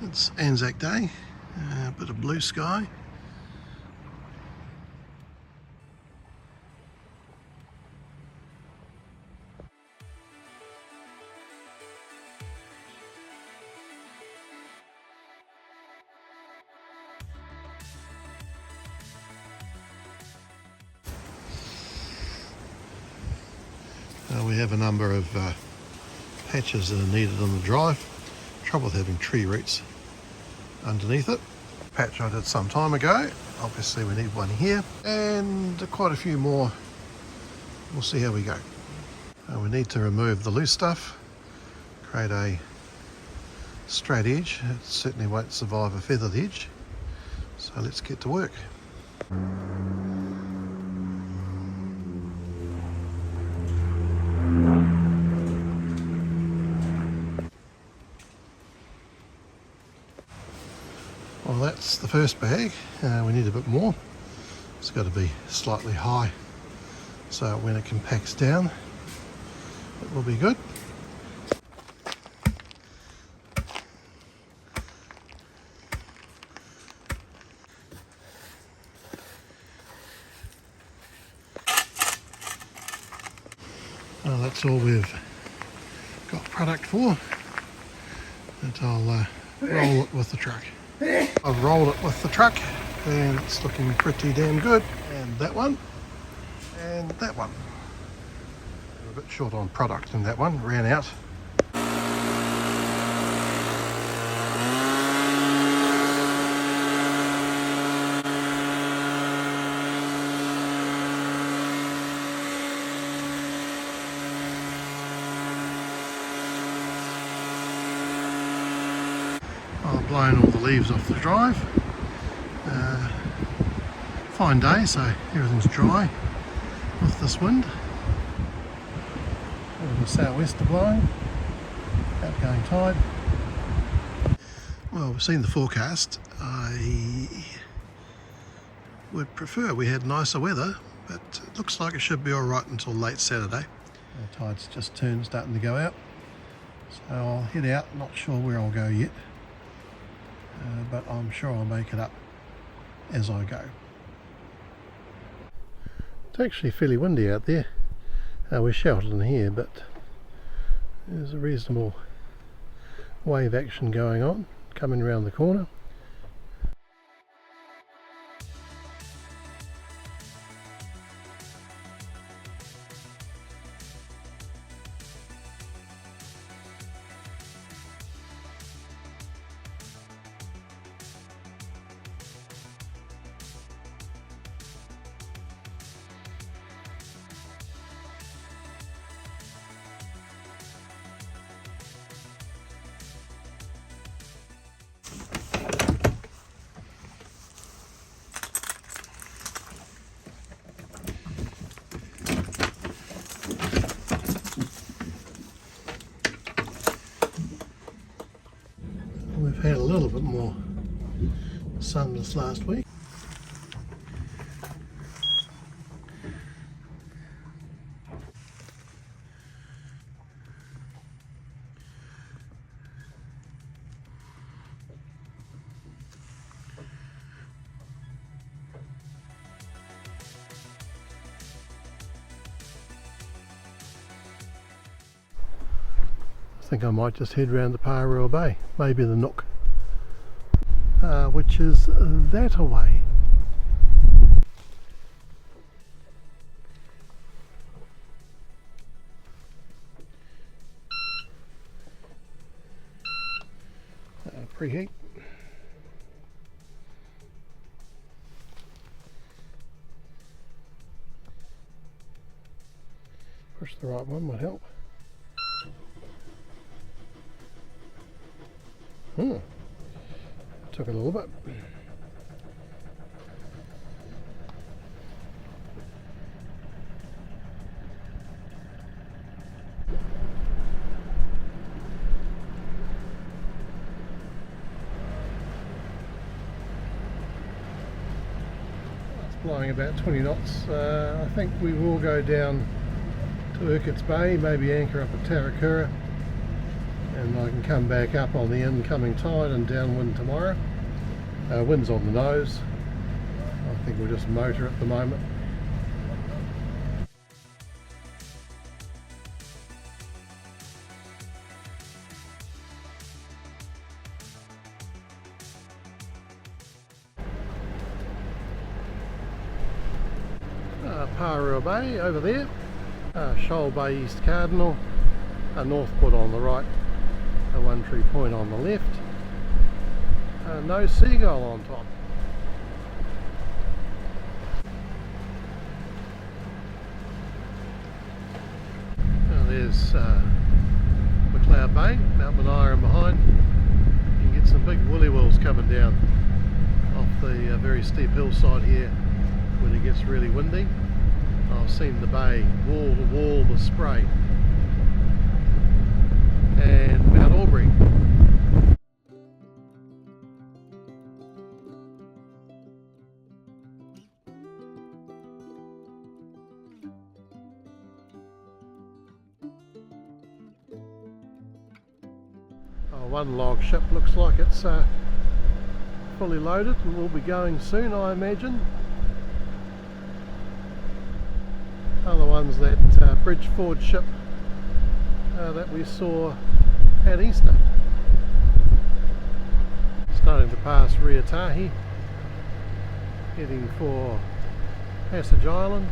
It's Anzac Day, a bit of blue sky. We have a number of patches that are needed on the drive. Trouble with having tree roots underneath it. Patch I did some time ago. Obviously we need one here and quite a few more. We'll see how we go. We need to remove the loose stuff, create a straight edge. It certainly won't survive a feathered edge. So let's get to work. Well, that's the first bag. We need a bit more. It's got to be slightly high so when it compacts down it will be good. Well, that's all we've got product for, and I'll roll it with the truck. I've rolled it with the truck and it's looking pretty damn good. And that one, and that one. We're a bit short on product in that one, ran out. I've blown all the leaves off the drive. Fine day, so everything's dry with this wind. A bit of a sou'wester blowing, outgoing tide. Well, we've seen the forecast. I would prefer we had nicer weather, but it looks like it should be alright until late Saturday. The tide's just turned, starting to go out. So I'll head out, not sure where I'll go yet. But I'm sure I'll make it up as I go. It's actually fairly windy out there. We're sheltered in here, but there's a reasonable wave action going on, coming around the corner. We've had a little bit more sun this last week. I think I might just head round to Whangārei Bay, maybe the Nook, which is that away. Preheat. Push the right one would help. Took a little bit. It's blowing about 20 knots. I think we will go down to Urquhart's Bay, maybe anchor up at Taurikura. and I can come back up on the incoming tide and downwind tomorrow. Wind's on the nose. I think we'll just motor at the moment. Parua Bay over there, Shoal Bay East Cardinal, Northport on the right, One Tree Point on the left, no seagull on top. There's McLeod Bay, Mount Manaia behind. You can get some big woolly wills coming down off the very steep hillside here when it gets really windy. I've seen the bay wall to wall with spray. And Mount Aubrey. One log ship looks like it's fully loaded and will be going soon, I imagine. Other one's that Bridgeford ship that we saw at Easter. Starting to pass Riatahi, heading for Passage Island.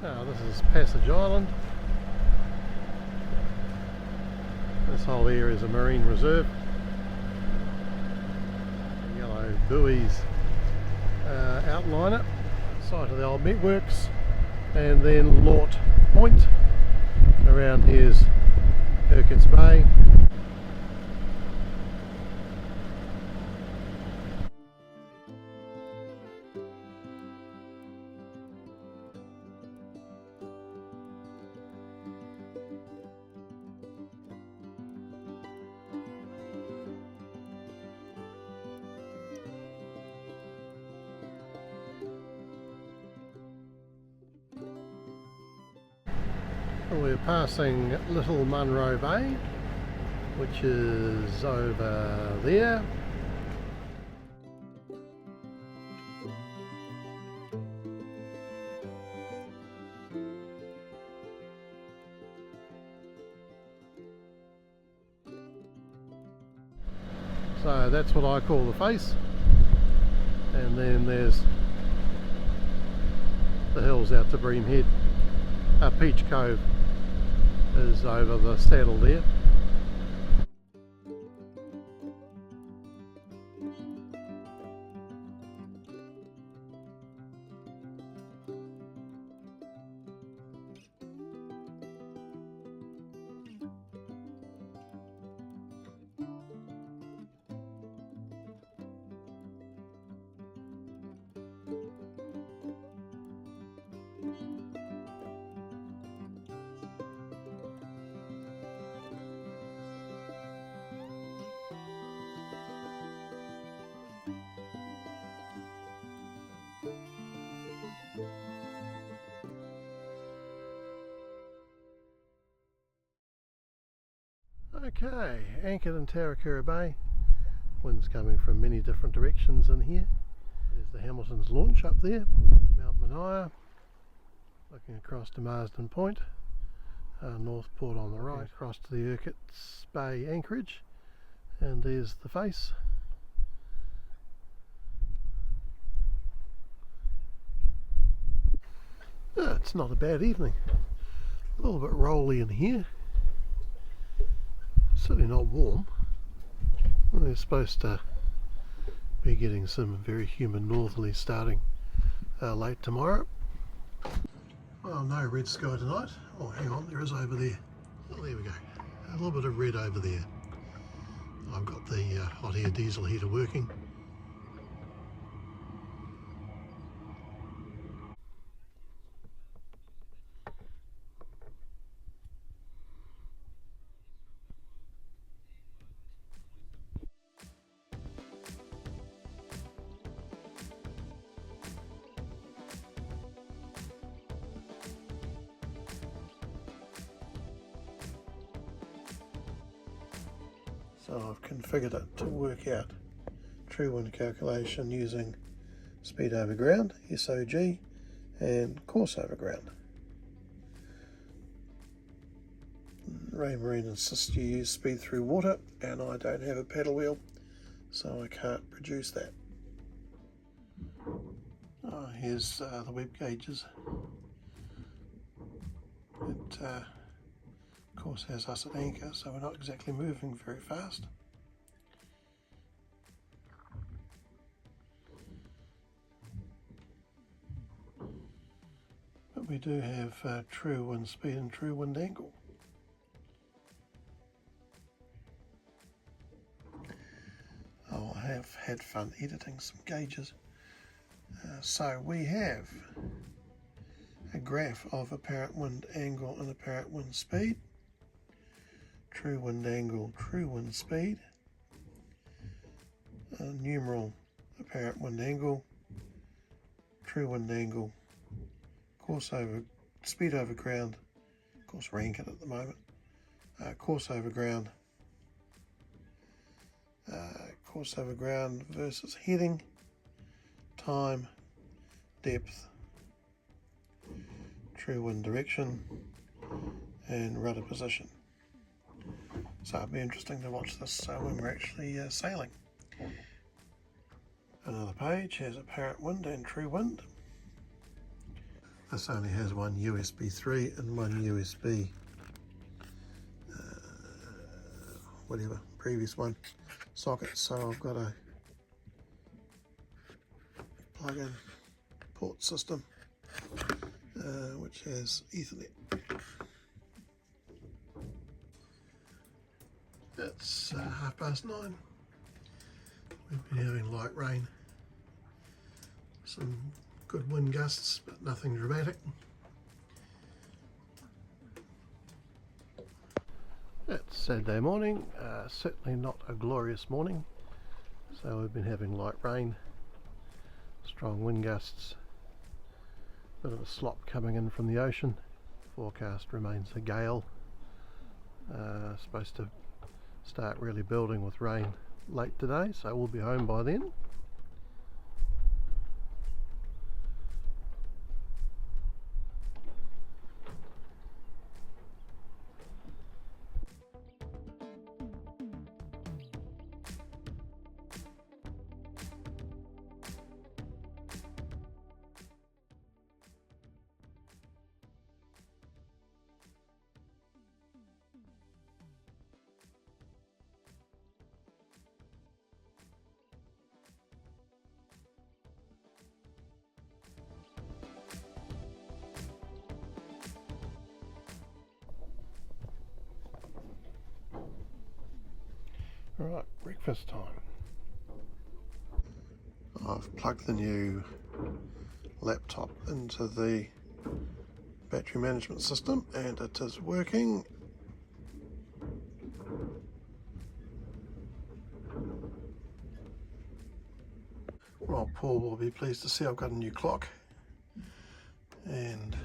Now this is Passage Island. This whole area is a marine reserve. Yellow buoys outline it. Site of the old Metworks, and then Lort Point. Around here's Urquharts Bay. We're passing Little Munro Bay, which is over there. So that's what I call the face, and then there's the hills out to Bream Head. Peach Cove is over the saddle there. Okay, anchored in Taurikura Bay. Wind's coming from many different directions in here. There's the Hamilton's launch up there, Mount Manaia, looking across to Marsden Point, Northport on the right, across to the Urquharts Bay anchorage, and there's the face. It's not a bad evening. A little bit rolly in here. Certainly not warm. We're supposed to be getting some very humid northerly starting late tomorrow. Well, no red sky tonight. Oh, hang on, there is over there. Oh, there we go. A little bit of red over there. I've got the hot air diesel heater working. So I've configured it to work out true wind calculation using speed over ground, SOG, and course over ground. Raymarine insists you use speed through water, and I don't have a paddle wheel, so I can't produce that. Oh, here's the web gauges. It of course has us at anchor, so we're not exactly moving very fast. But we do have true wind speed and true wind angle. Oh, I have had fun editing some gauges. So we have a graph of apparent wind angle and apparent wind speed, true wind angle, true wind speed, numeral apparent wind angle, true wind angle, course over speed over ground, of course we're anchored at the moment, course over ground versus heading, time, depth, true wind direction, and rudder position. So it'll be interesting to watch this when we're actually sailing. Another page has apparent wind and true wind. This only has one USB 3 and one USB whatever, previous one socket, so I've got a plug-in port system which has Ethernet. It's 9:30. We've been having light rain, some good wind gusts, but nothing dramatic. It's Saturday morning, certainly not a glorious morning, so we've been having light rain, strong wind gusts, bit of a slop coming in from the ocean. Forecast remains a gale, supposed to start really building with rain late today, so we'll be home by then. Right, breakfast time. I've plugged the new laptop into the battery management system and it is working. Well, Paul will be pleased to see I've got a new clock and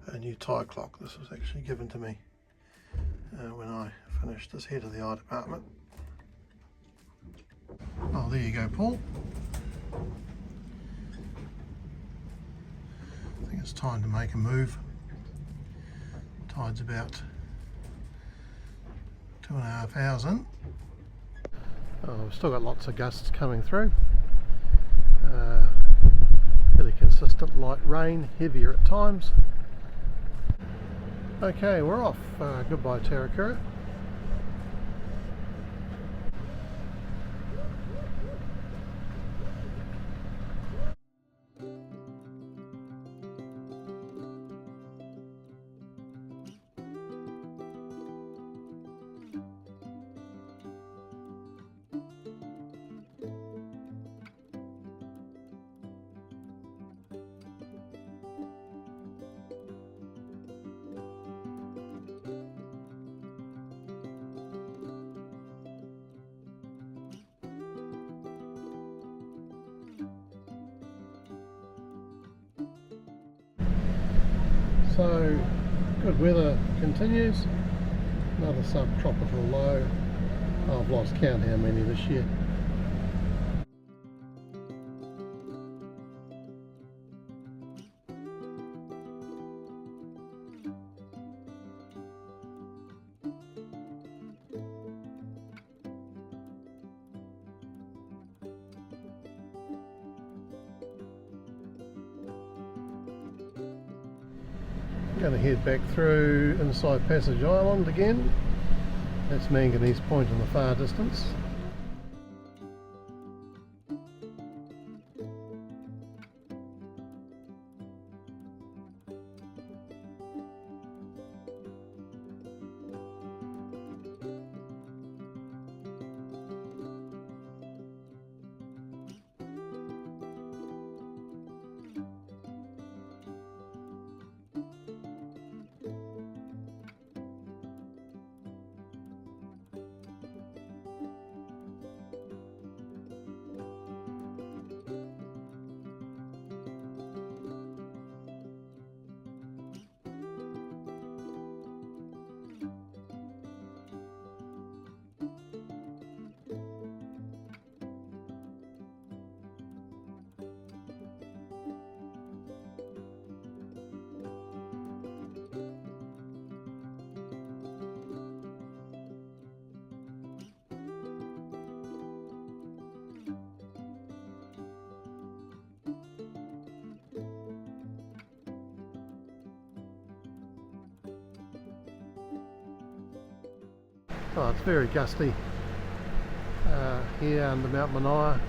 a new tie clock. This was actually given to me when I finished as head of the eye department. Oh, there you go, Paul. I think it's time to make a move. Tide's about 2.5 hours in. Oh, we've still got lots of gusts coming through. Fairly consistent light rain, heavier at times. Okay, we're off. Goodbye, Taurikura. So, good weather continues. Another subtropical low I've lost count how many this year. Going to head back through inside Passage Island again. That's Manganese Point in the far distance. Oh, it's very gusty here under Mount Manaia,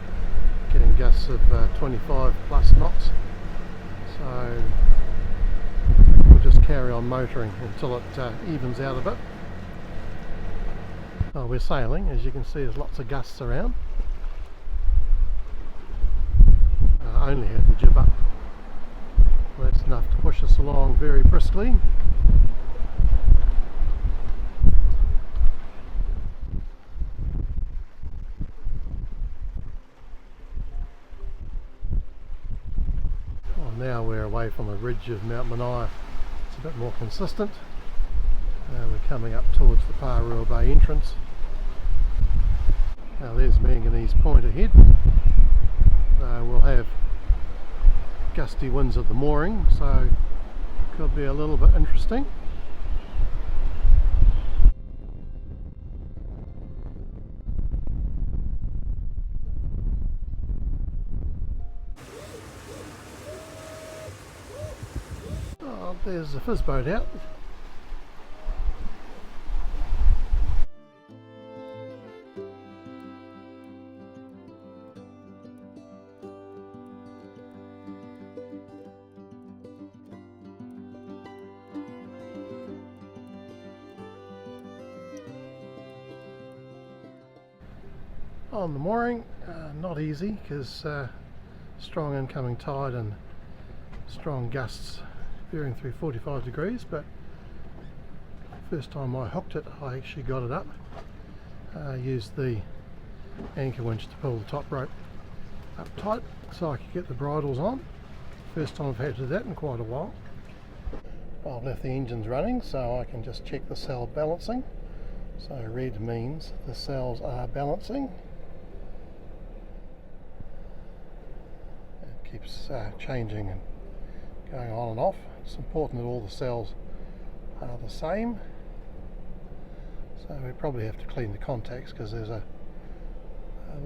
getting gusts of 25 plus knots, so we'll just carry on motoring until it evens out a bit. Oh, we're sailing, as you can see there's lots of gusts around. Only have the jib up, well, that's enough to push us along very briskly. Now we're away from the ridge of Mount Manaia, it's a bit more consistent. We're coming up towards the Parua Bay entrance. Now there's Manganese Point ahead. We'll have gusty winds at the mooring, so could be a little bit interesting. There's the fizz boat out. On the mooring, not easy because strong incoming tide and strong gusts veering through 45 degrees, but first time I hooked it I actually got it up. Used the anchor winch to pull the top rope up tight so I could get the bridles on. First time I've had to do that in quite a while. I've left the engines running so I can just check the sail balancing. So red means the sails are balancing. It keeps changing and going on and off. It's important that all the sails are the same, so we probably have to clean the contacts because there's a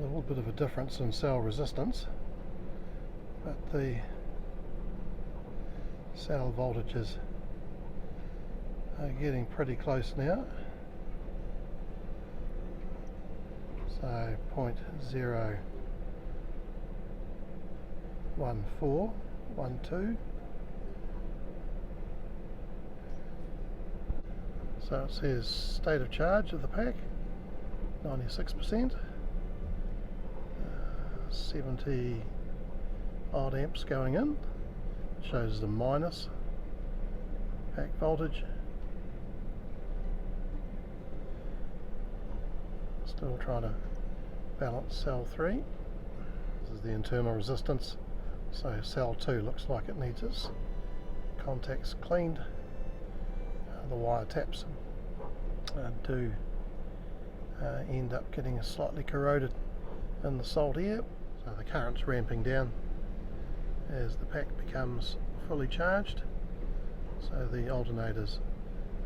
little bit of a difference in sail resistance, but the sail voltages are getting pretty close now. So 0.01412. So it says state of charge of the pack, 96%, 70 odd amps going in, shows the minus pack voltage. Still trying to balance cell 3. This is the internal resistance, so cell 2 looks like it needs its contacts cleaned. The wire taps do end up getting slightly corroded in the salt air. So the current's ramping down as the pack becomes fully charged. So the alternators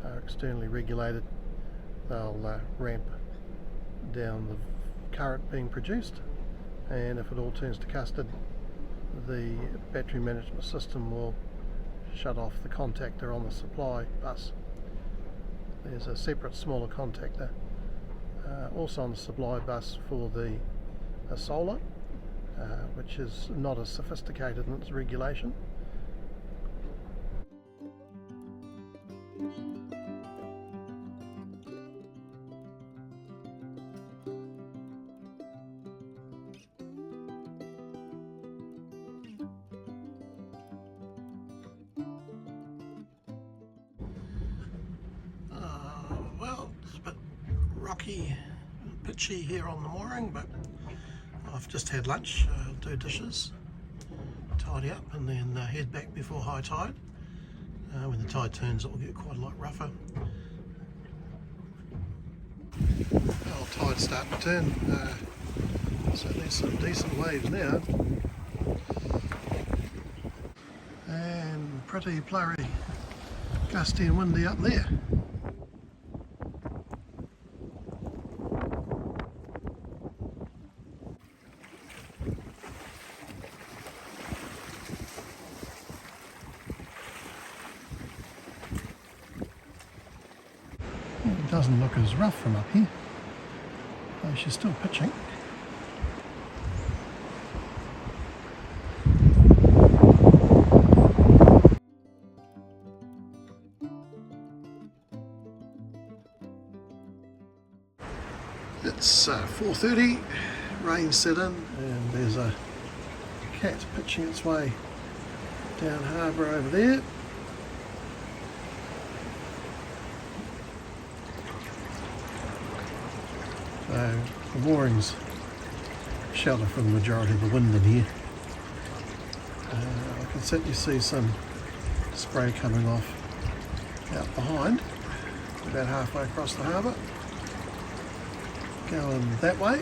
are externally regulated. They'll ramp down the current being produced, and if it all turns to custard, the battery management system will shut off the contactor on the supply bus. There's a separate smaller contactor also on the supply bus for the solar, which is not as sophisticated in its regulation. Well, it's a bit rocky and pitchy here on the mooring, but I've just had lunch, do dishes, tidy up, and then head back before high tide. When the tide turns, it will get quite a lot rougher. Well, tide's starting to turn, so there's some decent waves now, and pretty blurry, gusty and windy up there. It doesn't look as rough from up here, though she's still pitching. It's 4:30, rain set in, and there's a cat pitching its way down harbour over there. So the moorings shelter from the majority of the wind in here. I can certainly see some spray coming off out behind, about halfway across the harbour. Going that way.